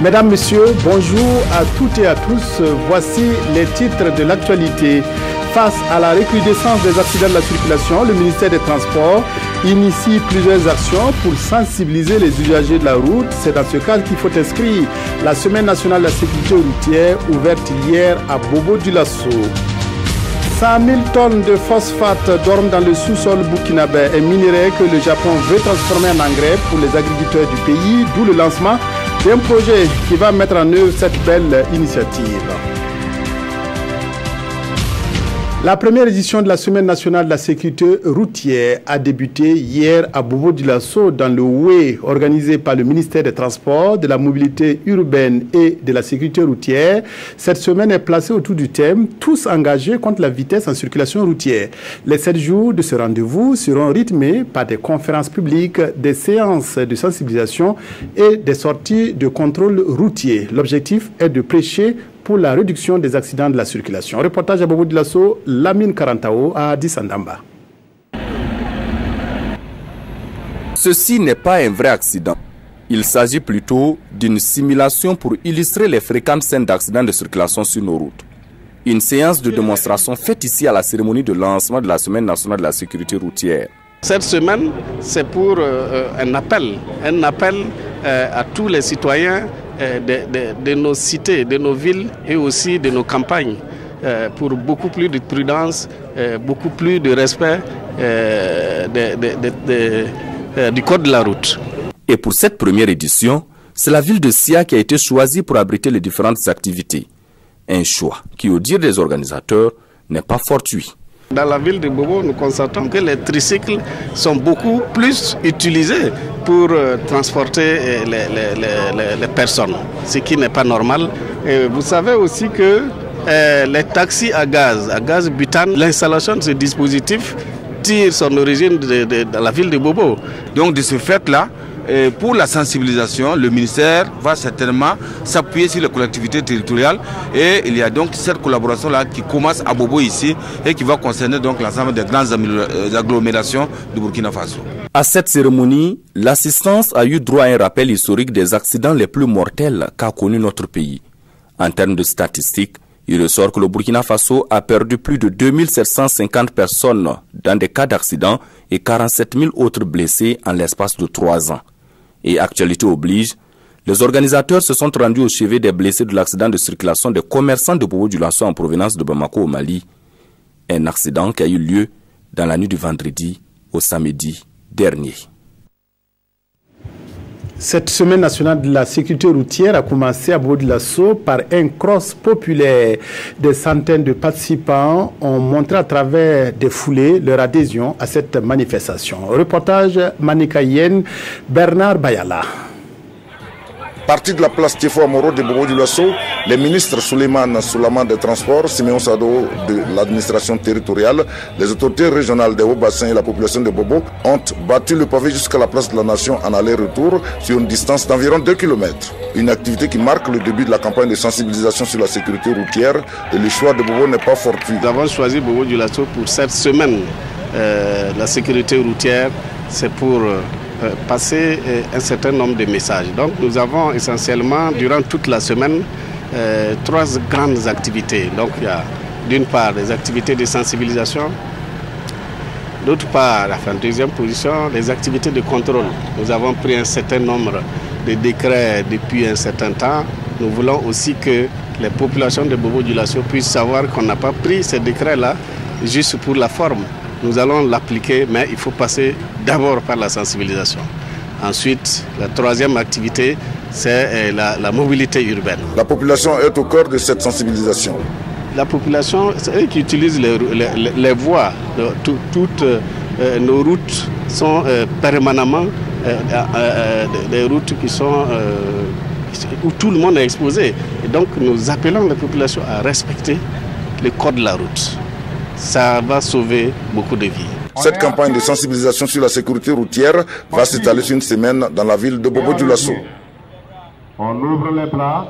Mesdames, Messieurs, bonjour à toutes et à tous. Voici les titres de l'actualité. Face à la recrudescence des accidents de la circulation, le ministère des Transports initie plusieurs actions pour sensibiliser les usagers de la route. C'est dans ce cadre qu'il faut inscrire la Semaine nationale de la sécurité routière ouverte hier à Bobo-Dioulasso. 100 000 tonnes de phosphate dorment dans le sous-sol burkinabé, un minerai que le Japon veut transformer en engrais pour les agriculteurs du pays, d'où le lancement d'un projet qui va mettre en œuvre cette belle initiative. La première édition de la Semaine nationale de la sécurité routière a débuté hier à Bobo-Dioulasso dans le Houé, organisé par le ministère des Transports, de la mobilité urbaine et de la sécurité routière. Cette semaine est placée autour du thème « Tous engagés contre la vitesse en circulation routière ». Les 7 jours de ce rendez-vous seront rythmés par des conférences publiques, des séances de sensibilisation et des sorties de contrôle routier. L'objectif est de prêcher pour la réduction des accidents de la circulation. Reportage à Bobo-Dioulasso, Lamine Karantao à Dissandamba. Ceci n'est pas un vrai accident. Il s'agit plutôt d'une simulation pour illustrer les fréquentes scènes d'accidents de circulation sur nos routes. Une séance de démonstration faite ici à la cérémonie de lancement de la Semaine nationale de la sécurité routière. Cette semaine, c'est pour un appel à tous les citoyens de nos cités, de nos villes et aussi de nos campagnes pour beaucoup plus de prudence, beaucoup plus de respect du code de la route. Et pour cette première édition, c'est la ville de Sia qui a été choisie pour abriter les différentes activités. Un choix qui, au dire des organisateurs, n'est pas fortuit. Dans la ville de Bobo, nous constatons que les tricycles sont beaucoup plus utilisés pour transporter les personnes, ce qui n'est pas normal. Et vous savez aussi que les taxis à gaz butane, l'installation de ce dispositif tire son origine de la ville de Bobo. Donc de ce fait-là, pour la sensibilisation, le ministère va certainement s'appuyer sur les collectivités territoriales et il y a donc cette collaboration-là qui commence à Bobo ici et qui va concerner donc l'ensemble des grandes agglomérations du Burkina Faso. À cette cérémonie, l'assistance a eu droit à un rappel historique des accidents les plus mortels qu'a connu notre pays. En termes de statistiques, il ressort que le Burkina Faso a perdu plus de 2750 personnes dans des cas d'accident et 47 000 autres blessés en l'espace de 3 ans. Et actualité oblige, les organisateurs se sont rendus au chevet des blessés de l'accident de circulation des commerçants de Bobo-Dioulasso en provenance de Bamako au Mali. Un accident qui a eu lieu dans la nuit du vendredi au samedi dernier. Cette semaine nationale de la sécurité routière a commencé à Bobo-Dioulasso par un cross populaire. Des centaines de participants ont montré à travers des foulées leur adhésion à cette manifestation. Reportage Manikaïen, Bernard Bayala. Parti de la place Tiefo Amoro de Bobo-Dioulasso, les ministres Souleymane Soulaman des Transports, Siméon Sado de l'administration territoriale, les autorités régionales des Hauts-Bassins et la population de Bobo ont battu le pavé jusqu'à la place de la Nation en aller-retour sur une distance d'environ 2 km. Une activité qui marque le début de la campagne de sensibilisation sur la sécurité routière et le choix de Bobo n'est pas fortuit. Nous avons choisi Bobo-Dioulasso pour cette semaine. La sécurité routière, c'est pour passer un certain nombre de messages. Donc nous avons essentiellement, durant toute la semaine, 3 grandes activités. Donc il y a d'une part des activités de sensibilisation, d'autre part, en deuxième position, les activités de contrôle. Nous avons pris un certain nombre de décrets depuis un certain temps. Nous voulons aussi que les populations de Bobo-Dioulasso puissent savoir qu'on n'a pas pris ces décrets-là juste pour la forme. Nous allons l'appliquer, mais il faut passer d'abord par la sensibilisation. Ensuite, la 3e activité, c'est la mobilité urbaine. La population est au cœur de cette sensibilisation. La population, c'est eux qui utilisent les voies. Toutes nos routes sont permanemment des routes qui sont où tout le monde est exposé. Et donc, nous appelons la population à respecter le code de la route. Ça va sauver beaucoup de vies. Cette campagne de sensibilisation sur la sécurité routière va s'étaler sur une semaine dans la ville de Bobo-Dioulasso. On ouvre les plats.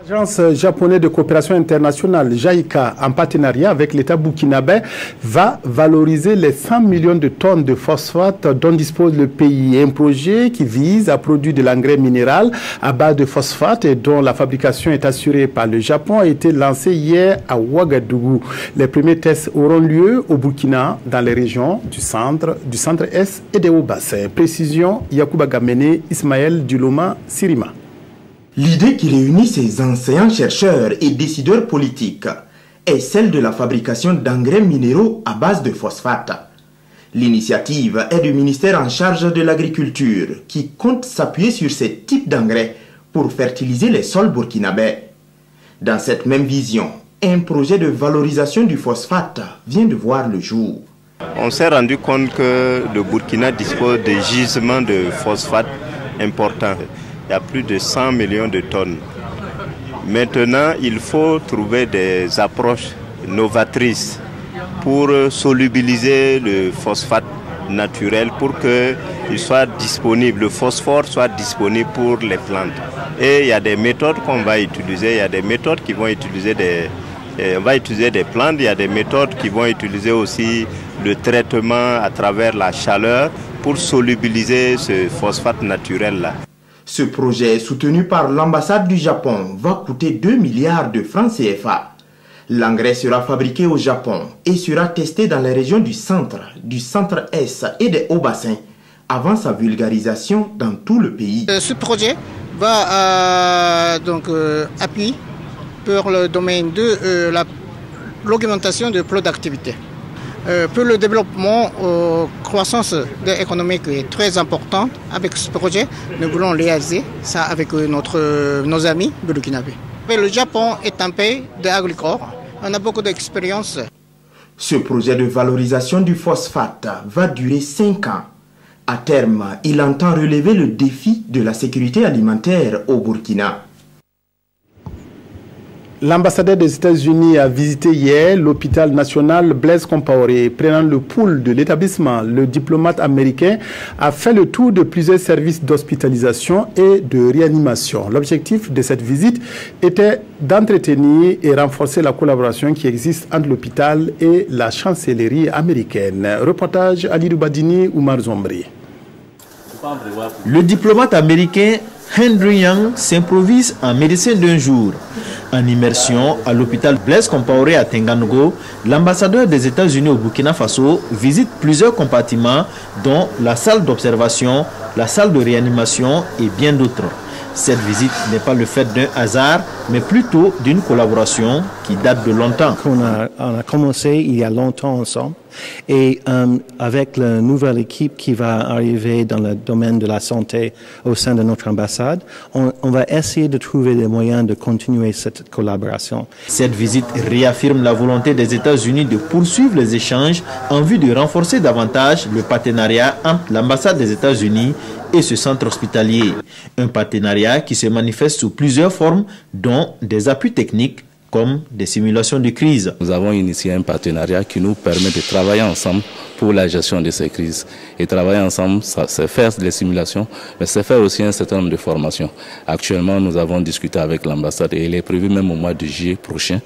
L'agence japonaise de coopération internationale, JICA, en partenariat avec l'État burkinabé, va valoriser les 100 millions de tonnes de phosphate dont dispose le pays. Un projet qui vise à produire de l'engrais minéral à base de phosphate et dont la fabrication est assurée par le Japon a été lancé hier à Ouagadougou. Les premiers tests auront lieu au Burkina, dans les régions du centre-est et des Hauts-Bassins. Précision, Yacouba Gamene, Ismaël Duloma, Sirima. L'idée qui réunit ces enseignants-chercheurs et décideurs politiques est celle de la fabrication d'engrais minéraux à base de phosphate. L'initiative est du ministère en charge de l'agriculture qui compte s'appuyer sur ce type d'engrais pour fertiliser les sols burkinabés. Dans cette même vision, un projet de valorisation du phosphate vient de voir le jour. On s'est rendu compte que le Burkina dispose de gisements de phosphate importants. Il y a plus de 100 millions de tonnes. Maintenant, il faut trouver des approches novatrices pour solubiliser le phosphate naturel pour qu'il soit disponible, le phosphore soit disponible pour les plantes. Et il y a des méthodes qu'on va utiliser, il y a des méthodes qui vont utiliser on va utiliser des plantes, il y a des méthodes qui vont utiliser aussi le traitement à travers la chaleur pour solubiliser ce phosphate naturel-là. Ce projet, soutenu par l'ambassade du Japon, va coûter 2 milliards de francs CFA. L'engrais sera fabriqué au Japon et sera testé dans les régions du centre-est et des Hauts-Bassins, avant sa vulgarisation dans tout le pays. Ce projet va appuyer pour le domaine de l'augmentation de productivité. Pour le développement, croissance économique est très importante. Avec ce projet, nous voulons réaliser ça avec nos amis burkinabés. Le Japon est un pays agricole. On a beaucoup d'expérience. Ce projet de valorisation du phosphate va durer 5 ans. À terme, il entend relever le défi de la sécurité alimentaire au Burkina. L'ambassadeur des États-Unis a visité hier l'hôpital national Blaise Compaoré. Prenant le pouls de l'établissement, le diplomate américain a fait le tour de plusieurs services d'hospitalisation et de réanimation. L'objectif de cette visite était d'entretenir et renforcer la collaboration qui existe entre l'hôpital et la chancellerie américaine. Reportage Ali Badini, Oumar Zombri. Le diplomate américain Henry Young s'improvise en médecin d'un jour. En immersion à l'hôpital Blaise Compaoré à Tenganugo, l'ambassadeur des États-Unis au Burkina Faso visite plusieurs compartiments, dont la salle d'observation, la salle de réanimation et bien d'autres. Cette visite n'est pas le fait d'un hasard, mais plutôt d'une collaboration qui date de longtemps. On a commencé il y a longtemps ensemble et avec la nouvelle équipe qui va arriver dans le domaine de la santé au sein de notre ambassade, on va essayer de trouver des moyens de continuer cette collaboration. Cette visite réaffirme la volonté des États-Unis de poursuivre les échanges en vue de renforcer davantage le partenariat entre l'ambassade des États-Unis et ce centre hospitalier. Un partenariat qui se manifeste sous plusieurs formes, dont des appuis techniques comme des simulations de crise. Nous avons initié un partenariat qui nous permet de travailler ensemble pour la gestion de ces crises. Et travailler ensemble, c'est faire des simulations, mais c'est faire aussi un certain nombre de formations. Actuellement, nous avons discuté avec l'ambassade et il est prévu même au mois de juillet prochain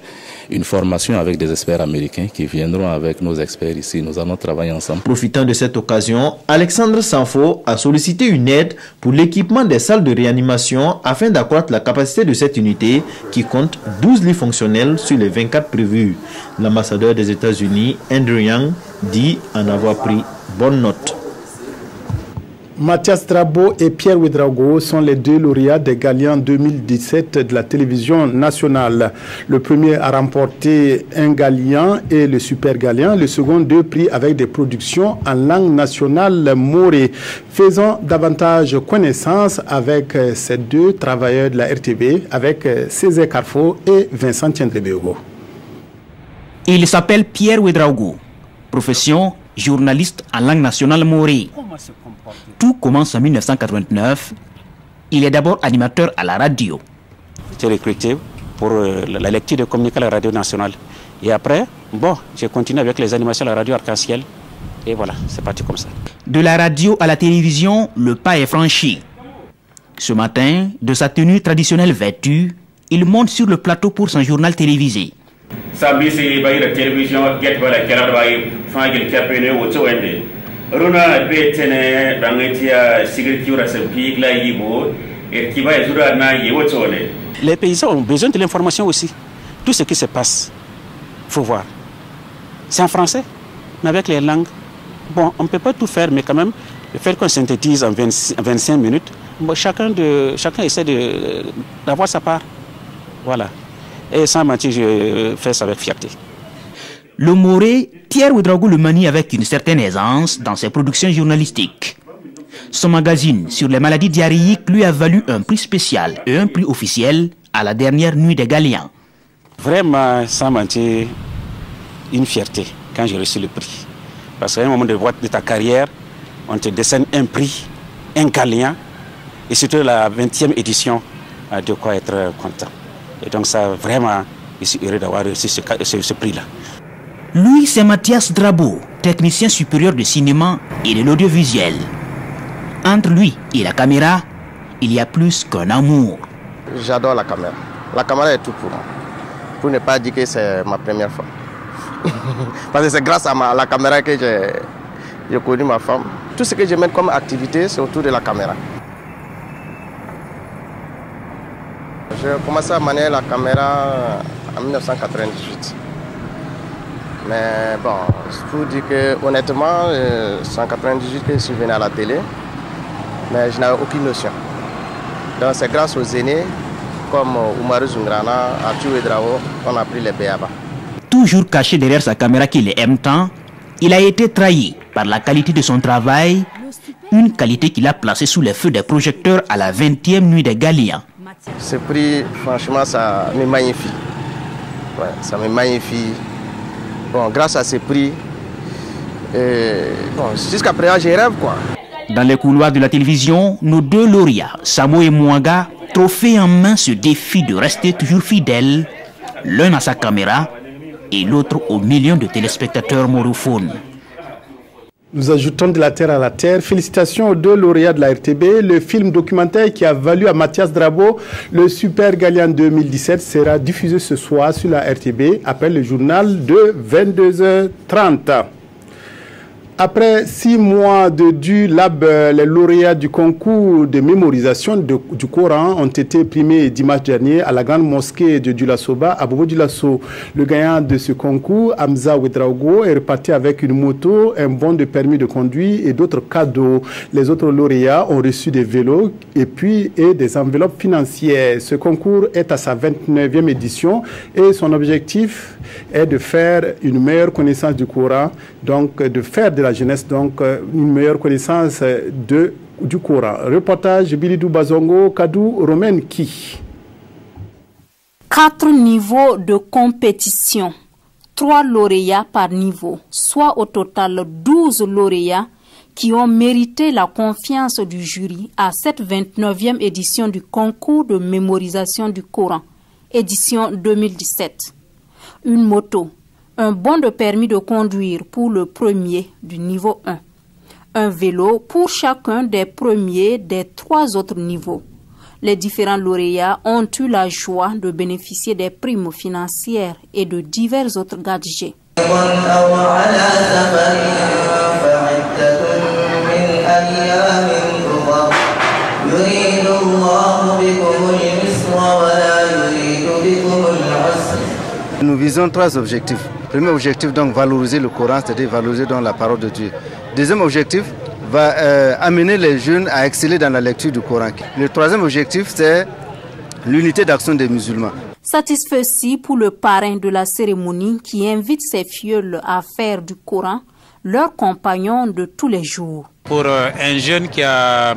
une formation avec des experts américains qui viendront avec nos experts ici. Nous allons travailler ensemble. Profitant de cette occasion, Alexandre Sanfo a sollicité une aide pour l'équipement des salles de réanimation afin d'accroître la capacité de cette unité qui compte 12 lits fonctionnels sur les 24 prévus. L'ambassadeur des États-Unis, Andrew Yang, dit en avoir pris bonne note. Mathias Drabo et Pierre Ouedraogo sont les deux lauréats des Galians 2017 de la télévision nationale. Le premier a remporté un Galian et le Super Galian, le second 2 prix avec des productions en langue nationale morée. Faisons davantage connaissance avec ces deux travailleurs de la RTV, avec Césaire Carrefour et Vincent Tiendrebego. Il s'appelle Pierre Ouedraogo, profession journaliste en langue nationale morée. Tout commence en 1989. Il est d'abord animateur à la radio. J'ai recruté pour la lecture de communiqués à la radio nationale. Et après, j'ai continué avec les animations à la radio Arc-en-Ciel. Et voilà, c'est parti comme ça. De la radio à la télévision, le pas est franchi. Ce matin, de sa tenue traditionnelle vêtue, il monte sur le plateau pour son journal télévisé. Les paysans ont besoin de l'information aussi. Tout ce qui se passe, il faut voir. C'est en français, mais avec les langues. Bon, on ne peut pas tout faire, mais quand même, le fait qu'on synthétise en 25 minutes, bon, chacun essaie d'avoir sa part. Voilà. Et sans mentir, je fais ça avec fierté. Le Moré, Pierre Ouedraogo le manie avec une certaine aisance dans ses productions journalistiques. Son magazine sur les maladies diarrhéiques lui a valu un prix spécial et un prix officiel à la dernière nuit des Galiens. Vraiment, sans mentir, une fierté quand j'ai reçu le prix. Parce qu'à un moment de ta carrière, on te décerne un prix, un Galien, et surtout la 20e édition, de quoi être content. Et donc ça, vraiment, je suis heureux d'avoir reçu ce prix-là. Lui, c'est Mathias Drabo, technicien supérieur de cinéma et de l'audiovisuel. Entre lui et la caméra, il y a plus qu'un amour. J'adore la caméra. La caméra est tout pour moi. Pour ne pas dire que c'est ma première fois. Parce que c'est grâce à la caméra que j'ai connu ma femme. Tout ce que je mets comme activité, c'est autour de la caméra. J'ai commencé à manier la caméra en 1998. Mais bon, je peux dire que honnêtement, c'est en 1998 que je suis venu à la télé. Mais je n'avais aucune notion. Donc c'est grâce aux aînés comme Oumarou Zungrana, Arthur Ouedraogo, qu'on a pris les béabas. Toujours caché derrière sa caméra qu'il aime tant, il a été trahi par la qualité de son travail, une qualité qu'il a placée sous les feux des projecteurs à la 20e nuit des Galiens. Ce prix, franchement, ça me magnifie. Ouais, ça me magnifie. Bon, grâce à ce prix, bon, jusqu'à présent, je rêve, quoi. Dans les couloirs de la télévision, nos deux lauréats, Samo et Mouanga, trophée en main, se défient de rester toujours fidèles, l'un à sa caméra et l'autre aux millions de téléspectateurs morophones. Nous ajoutons de la terre à la terre. Félicitations aux deux lauréats de la RTB. Le film documentaire qui a valu à Mathias Drabo le Super Galien 2017 sera diffusé ce soir sur la RTB après le journal de 22h30. Après 6 mois de du lab, les lauréats du concours de mémorisation du Coran ont été primés dimanche dernier à la grande mosquée de Dioula-Soba à Bobo-Dioulasso. Le gagnant de ce concours, Hamza Ouedraogo, est reparti avec une moto, un bon de permis de conduire et d'autres cadeaux. Les autres lauréats ont reçu des vélos et des enveloppes financières. Ce concours est à sa 29e édition et son objectif est de faire une meilleure connaissance du Coran, donc de faire de la jeunesse, donc une meilleure connaissance du Coran. Reportage Bilidou Bazongo, Kadou Romenki. 4 niveaux de compétition, 3 lauréats par niveau, soit au total 12 lauréats qui ont mérité la confiance du jury à cette 29e édition du concours de mémorisation du Coran, édition 2017. Une moto, un bon de permis de conduire pour le premier du niveau 1, un vélo pour chacun des premiers des 3 autres niveaux. Les différents lauréats ont eu la joie de bénéficier des primes financières et de divers autres gadgets. Nous visons 3 objectifs. Premier objectif, donc, valoriser le Coran, c'est-à-dire valoriser donc, la parole de Dieu. Deuxième objectif, va amener les jeunes à exceller dans la lecture du Coran. Le 3e objectif, c'est l'unité d'action des musulmans. Satisfait aussi pour le parrain de la cérémonie qui invite ses filleuls à faire du Coran leur compagnon de tous les jours. Pour un jeune qui a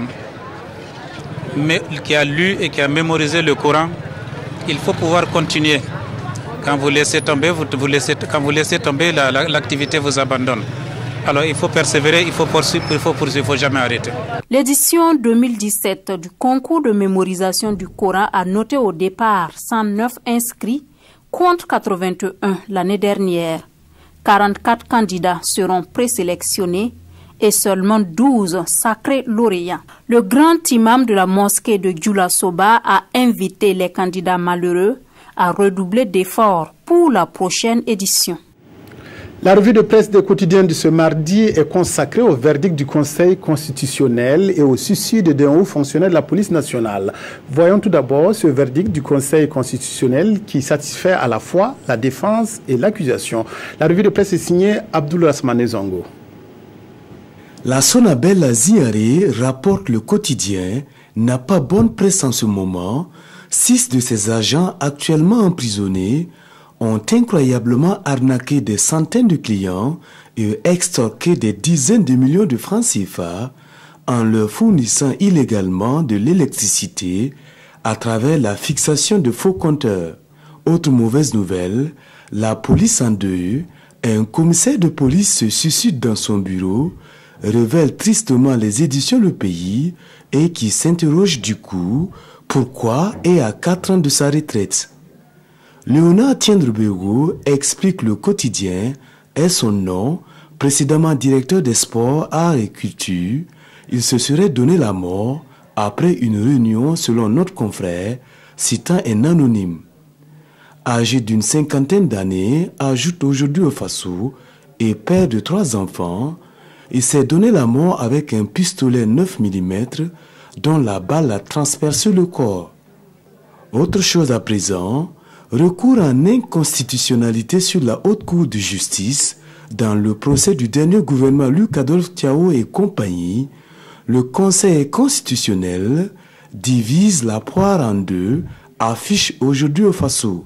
lu et qui a mémorisé le Coran, il faut pouvoir continuer. Quand vous laissez tomber, l'activité vous abandonne. Alors il faut persévérer, il faut poursuivre, il ne faut jamais arrêter. L'édition 2017 du concours de mémorisation du Coran a noté au départ 109 inscrits contre 81 l'année dernière. 44 candidats seront présélectionnés et seulement 12 sacrés lauréats. Le grand imam de la mosquée de Djoula Soba a invité les candidats malheureux à redoubler d'efforts pour la prochaine édition. La revue de presse des quotidiens de ce mardi est consacrée au verdict du Conseil constitutionnel et au suicide d'un haut fonctionnaire de la police nationale. Voyons tout d'abord ce verdict du Conseil constitutionnel qui satisfait à la fois la défense et l'accusation. La revue de presse est signée Abdoul Rasmane Zongo. La Sonabel Ziaré, rapporte le quotidien, n'a pas bonne presse en ce moment. 6 de ses agents actuellement emprisonnés ont incroyablement arnaqué des centaines de clients et extorqué des dizaines de millions de francs CFA en leur fournissant illégalement de l'électricité à travers la fixation de faux compteurs. Autre mauvaise nouvelle, la police en deuil, un commissaire de police se suicide dans son bureau, révèle tristement les éditions Le Pays et qui s'interroge du coup pourquoi et à 4 ans de sa retraite. Léonard Tiendrebego explique le quotidien et son nom, précédemment directeur des sports, arts et culture. Il se serait donné la mort après une réunion selon notre confrère, citant un anonyme. Âgé d'une 50aine d'années, ajoute aujourd'hui au Faso et père de 3 enfants, il s'est donné la mort avec un pistolet 9 mm dont la balle a transpercé le corps. Autre chose à présent, recours en inconstitutionnalité sur la Haute Cour de justice dans le procès du dernier gouvernement Luc Adolphe Thiaw et compagnie. Le Conseil constitutionnel divise la poire en deux, affiche aujourd'hui au Faso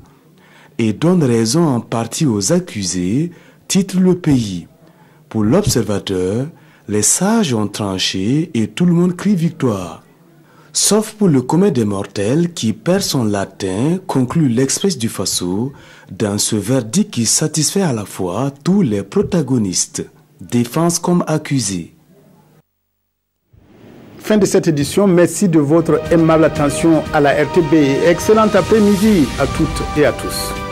et donne raison en partie aux accusés, titre Le Pays. Pour l'Observateur, les sages ont tranché et tout le monde crie victoire. Sauf pour le commun des mortels qui perd son latin, conclut l'Express du Faso, dans ce verdict qui satisfait à la fois tous les protagonistes, défense comme accusés. Fin de cette édition, merci de votre aimable attention à la RTB et excellent après-midi à toutes et à tous.